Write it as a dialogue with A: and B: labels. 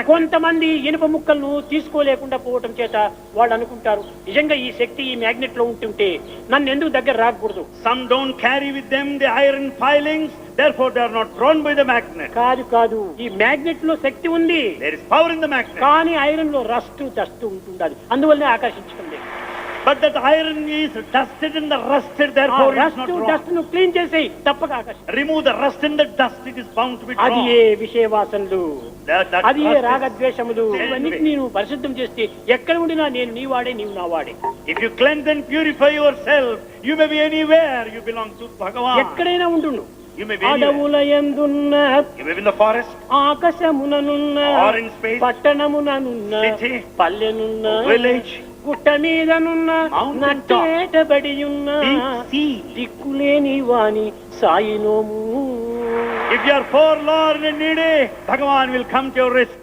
A: కొంతమంది ఇనుప ముక్కలను తీసుకోలేకుండా పోవటం చేత వాళ్ళు అనుకుంటారు నిజంగా ఈ శక్తి ఈ మ్యాగ్నెట్ లో ఉంటుంటే నన్ను ఎందుకు దగ్గర రాకూడదు.
B: Some don't carry with them the iron filings, therefore they are not drawn by the magnet.
A: కాదు ఈ మ్యాగ్నెట్ లో శక్తి ఉంది,
B: There is power in the magnet.
A: కానీ ఐరన్ లో రస్ట్ డస్ట్ ఉంటుంది, అందువల్లనే ఆకర్షించుకుంది.
B: But that iron is dusted and the rusted, therefore it is
A: rust
B: not drawn.
A: Dust ను clean చేసి తప్పక ఆకర్షించు.
B: Remove the rust and the dust, it is bound to be
A: అది
B: drawn.
A: ఏ విషయవాసనలు, అది ఏ
B: rust is-
A: రాగద్వేషములు, ఇవన్నీ నేను పరిశుద్ధం చేస్తే ఎక్కడ ఉండినా నేను నీ వాడే నీవు నా వాడే.
B: If you cleanse and purify yourself, you may be anywhere, you belong to Bhagavan.
A: ఎక్కడైనా ఉండును.
B: You may be anywhere.
A: అడవుల యందున్న,
B: You may be in the forest,
A: ఆకాశముననున్న,
B: or in space,
A: పట్టణముననున్న,
B: city,
A: పల్లెనున్న,
B: village,
A: గుట్ట మీదనున్న,
B: mountain top,
A: నట్టేటబడి ఉన్న,
B: deep sea.
A: దిక్కులేని వాని సాయినోము.
B: If you are forlorn and needy, Bhagavan will come to your rescue.